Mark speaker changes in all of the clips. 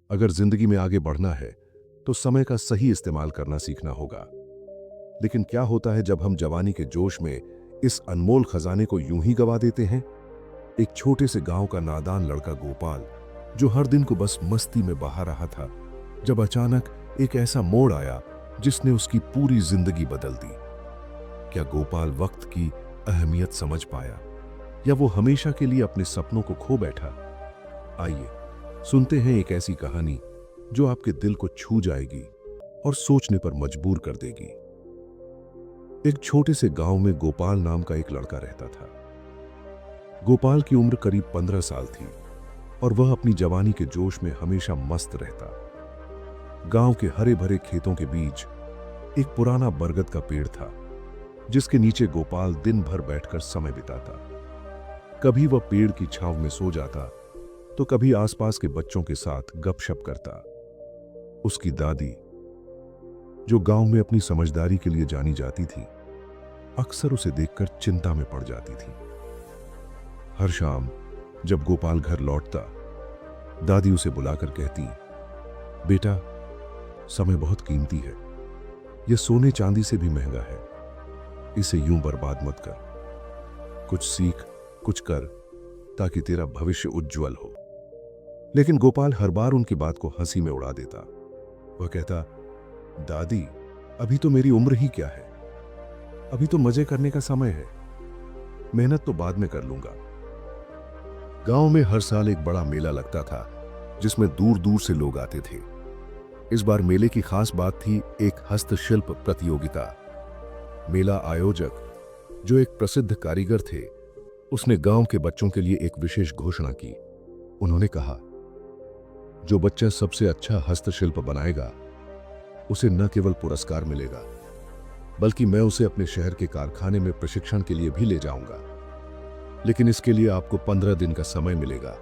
Speaker 1: अगर जिंदगी में आगे बढ़ना है तो समय का सही इस्तेमाल करना सीखना होगा। लेकिन क्या होता है जब हम जवानी के जोश में इस अनमोल खजाने को यूं ही गवा देते हैं? एक छोटे से गांव का नादान लड़का गोपाल, जो हर दिन को बस मस्ती में बहा रहा था, जब अचानक एक ऐसा मोड़ आया जिसने उसकी पूरी जिंदगी बदल दी। क्या गोपाल वक्त की अहमियत समझ पाया, या वो हमेशा के लिए अपने सपनों को खो बैठा? आइए सुनते हैं एक ऐसी कहानी जो आपके दिल को छू जाएगी और सोचने पर मजबूर कर देगी। एक छोटे से गांव में गोपाल नाम का एक लड़का रहता था। गोपाल की उम्र करीब 15 साल थी और वह अपनी जवानी के जोश में हमेशा मस्त रहता। गांव के हरे भरे खेतों के बीच एक पुराना बरगद का पेड़ था, जिसके नीचे गोपाल दिन भर बैठकर समय बिताता। कभी वह पेड़ की छांव में सो जाता, तो कभी आसपास के बच्चों के साथ गपशप करता। उसकी दादी, जो गांव में अपनी समझदारी के लिए जानी जाती थी, अक्सर उसे देखकर चिंता में पड़ जाती थी। हर शाम जब गोपाल घर लौटता, दादी उसे बुलाकर कहती, बेटा, समय बहुत कीमती है, यह सोने चांदी से भी महंगा है, इसे यूं बर्बाद मत कर। कुछ सीख, कुछ कर, ताकि तेरा भविष्य उज्जवल हो। लेकिन गोपाल हर बार उनकी बात को हंसी में उड़ा देता। वह कहता, दादी, अभी तो मेरी उम्र ही क्या है, अभी तो मजे करने का समय है, मेहनत तो बाद में कर लूंगा। गांव में हर साल एक बड़ा मेला लगता था, जिसमें दूर दूर से लोग आते थे। इस बार मेले की खास बात थी एक हस्तशिल्प प्रतियोगिता। मेला आयोजक, जो एक प्रसिद्ध कारीगर थे, उसने गांव के बच्चों के लिए एक विशेष घोषणा की। उन्होंने कहा, जो बच्चा सबसे अच्छा हस्तशिल्प बनाएगा, उसे न केवल पुरस्कार मिलेगा, बल्कि मैं उसे अपने शहर के कारखाने में प्रशिक्षण के लिए भी ले जाऊंगा। लेकिन इसके लिए आपको 15 दिन का समय मिलेगा,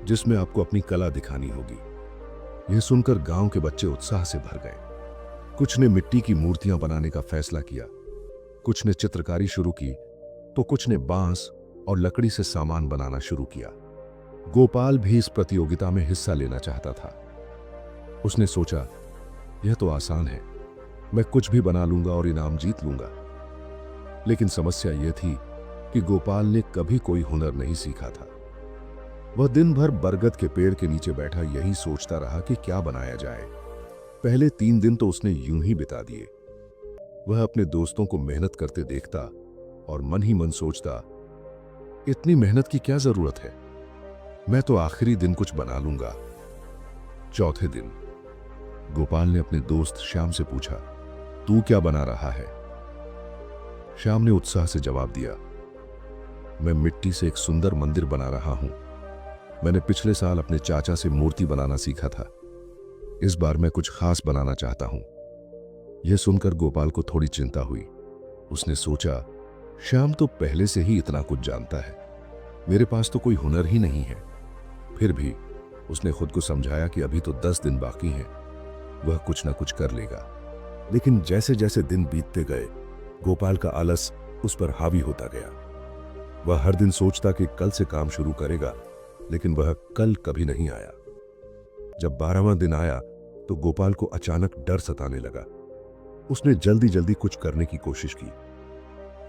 Speaker 1: जिसमें आपको अपनी कला दिखानी होगी। यह सुनकर गांव के बच्चे उत्साह से भर गए। कुछ ने मिट्टी की मूर्तियां बनाने का फैसला किया, कुछ ने चित्रकारी शुरू की, तो कुछ ने बांस और लकड़ी से सामान बनाना शुरू किया। गोपाल भी इस प्रतियोगिता में हिस्सा लेना चाहता था। उसने सोचा, यह तो आसान है, मैं कुछ भी बना लूंगा और इनाम जीत लूंगा। लेकिन समस्या यह थी कि गोपाल ने कभी कोई हुनर नहीं सीखा था। वह दिन भर बरगद के पेड़ के नीचे बैठा यही सोचता रहा कि क्या बनाया जाए। पहले 3 दिन तो उसने यूं ही बिता दिए। वह अपने दोस्तों को मेहनत करते देखता और मन ही मन सोचता, इतनी मेहनत की क्या जरूरत है, मैं तो आखिरी दिन कुछ बना लूंगा। चौथे दिन गोपाल ने अपने दोस्त श्याम से पूछा, तू क्या बना रहा है? श्याम ने उत्साह से जवाब दिया, मैं मिट्टी से एक सुंदर मंदिर बना रहा हूं। मैंने पिछले साल अपने चाचा से मूर्ति बनाना सीखा था। इस बार मैं कुछ खास बनाना चाहता हूं। यह सुनकर गोपाल को थोड़ी चिंता हुई। उसने सोचा, श्याम तो पहले से ही इतना कुछ जानता है, मेरे पास तो कोई हुनर ही नहीं है। फिर भी उसने खुद को समझाया कि अभी तो 10 दिन बाकी हैं, वह कुछ ना कुछ कर लेगा। लेकिन जैसे जैसे दिन बीतते गए, गोपाल का आलस उस पर हावी होता गया। वह हर दिन सोचता कि कल से काम शुरू करेगा, लेकिन वह कल कभी नहीं आया। जब 12वां दिन आया तो गोपाल को अचानक डर सताने लगा। उसने जल्दी जल्दी कुछ करने की कोशिश की।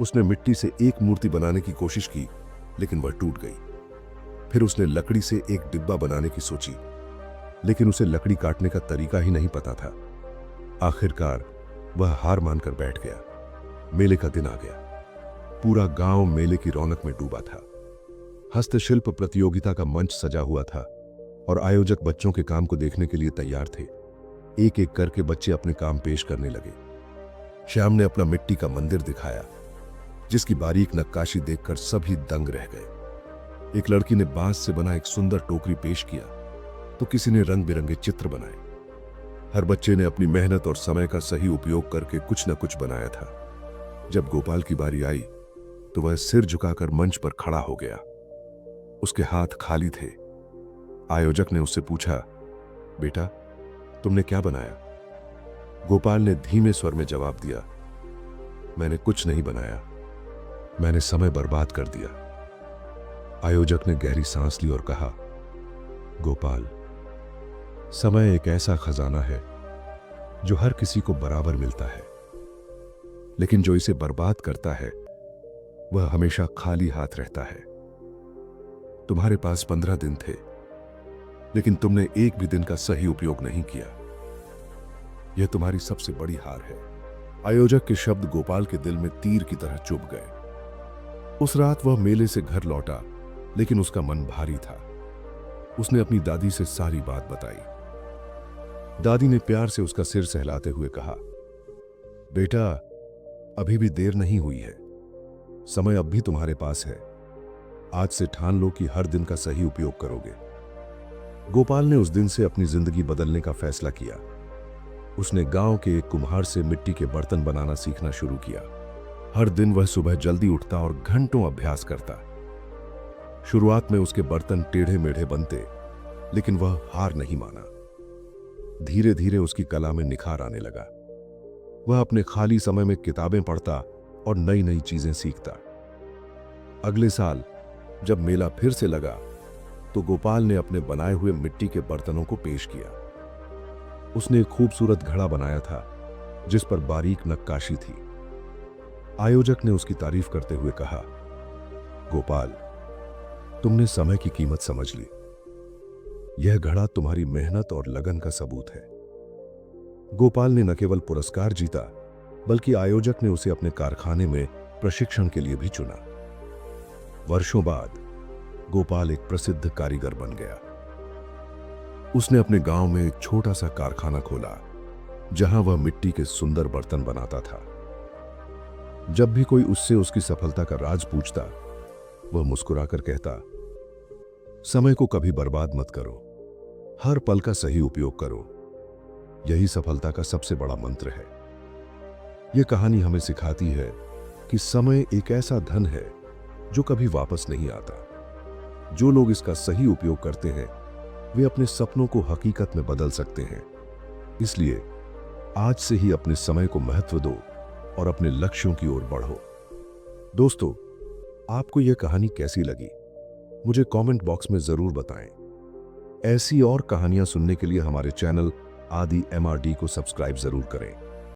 Speaker 1: उसने मिट्टी से एक मूर्ति बनाने की कोशिश की, लेकिन वह टूट गई। फिर उसने लकड़ी से एक डिब्बा बनाने की सोची, लेकिन उसे लकड़ी काटने का तरीका ही नहीं पता था। आखिरकार वह हार मानकर बैठ गया। मेले का दिन आ गया। पूरा गांव मेले की रौनक में डूबा था। हस्तशिल्प प्रतियोगिता का मंच सजा हुआ था और आयोजक बच्चों के काम को देखने के लिए तैयार थे। एक एक करके बच्चे अपने काम पेश करने लगे। श्याम ने अपना मिट्टी का मंदिर दिखाया, जिसकी बारीक नक्काशी देखकर सभी दंग रह गए। एक लड़की ने बांस से बना एक सुंदर टोकरी पेश किया, तो किसी ने रंग बिरंगे चित्र बनाए। हर बच्चे ने अपनी मेहनत और समय का सही उपयोग करके कुछ न कुछ बनाया था। जब गोपाल की बारी आई तो वह सिर झुकाकर मंच पर खड़ा हो गया। उसके हाथ खाली थे। आयोजक ने उससे पूछा, बेटा, तुमने क्या बनाया? गोपाल ने धीमे स्वर में जवाब दिया, मैंने कुछ नहीं बनाया, मैंने समय बर्बाद कर दिया। आयोजक ने गहरी सांस ली और कहा, गोपाल, समय एक ऐसा खजाना है जो हर किसी को बराबर मिलता है, लेकिन जो इसे बर्बाद करता है वह हमेशा खाली हाथ रहता है। तुम्हारे पास 15 दिन थे, लेकिन तुमने एक भी दिन का सही उपयोग नहीं किया। यह तुम्हारी सबसे बड़ी हार है। आयोजक के शब्द गोपाल के दिल में तीर की तरह चुभ गए। उस रात वह मेले से घर लौटा, लेकिन उसका मन भारी था। उसने अपनी दादी से सारी बात बताई। दादी ने प्यार से उसका सिर सहलाते हुए कहा, बेटा, अभी भी देर नहीं हुई है। समय अब भी तुम्हारे पास है। आज से ठान लो कि हर दिन का सही उपयोग करोगे। गोपाल ने उस दिन से अपनी जिंदगी बदलने का फैसला किया। उसने गांव के एक कुम्हार से मिट्टी के बर्तन बनाना सीखना शुरू किया। हर दिन वह सुबह जल्दी उठता और घंटों अभ्यास करता। शुरुआत में उसके बर्तन टेढ़े मेढ़े बनते, लेकिन वह हार नहीं माना। धीरे धीरे उसकी कला में निखार आने लगा। वह अपने खाली समय में किताबें पढ़ता और नई नई चीजें सीखता। अगले साल जब मेला फिर से लगा, तो गोपाल ने अपने बनाए हुए मिट्टी के बर्तनों को पेश किया। उसने एक खूबसूरत घड़ा बनाया था जिस पर बारीक नक्काशी थी। आयोजक ने उसकी तारीफ करते हुए कहा, गोपाल, तुमने समय की कीमत समझ ली। यह घड़ा तुम्हारी मेहनत और लगन का सबूत है। गोपाल ने न केवल पुरस्कार जीता, बल्कि आयोजक ने उसे अपने कारखाने में प्रशिक्षण के लिए भी चुना। वर्षों बाद गोपाल एक प्रसिद्ध कारीगर बन गया। उसने अपने गांव में एक छोटा सा कारखाना खोला, जहां वह मिट्टी के सुंदर बर्तन बनाता था। जब भी कोई उससे उसकी सफलता का राज पूछता, वह मुस्कुराकर कहता, समय को कभी बर्बाद मत करो, हर पल का सही उपयोग करो। यही सफलता का सबसे बड़ा मंत्र है। यह कहानी हमें सिखाती है कि समय एक ऐसा धन है जो कभी वापस नहीं आता। जो लोग इसका सही उपयोग करते हैं, वे अपने सपनों को हकीकत में बदल सकते हैं। इसलिए आज से ही अपने समय को महत्व दो और अपने लक्ष्यों की ओर बढ़ो। दोस्तों, आपको यह कहानी कैसी लगी, मुझे कमेंट बॉक्स में जरूर बताएं। ऐसी और कहानियां सुनने के लिए हमारे चैनल आदि MRD को सब्सक्राइब जरूर करें।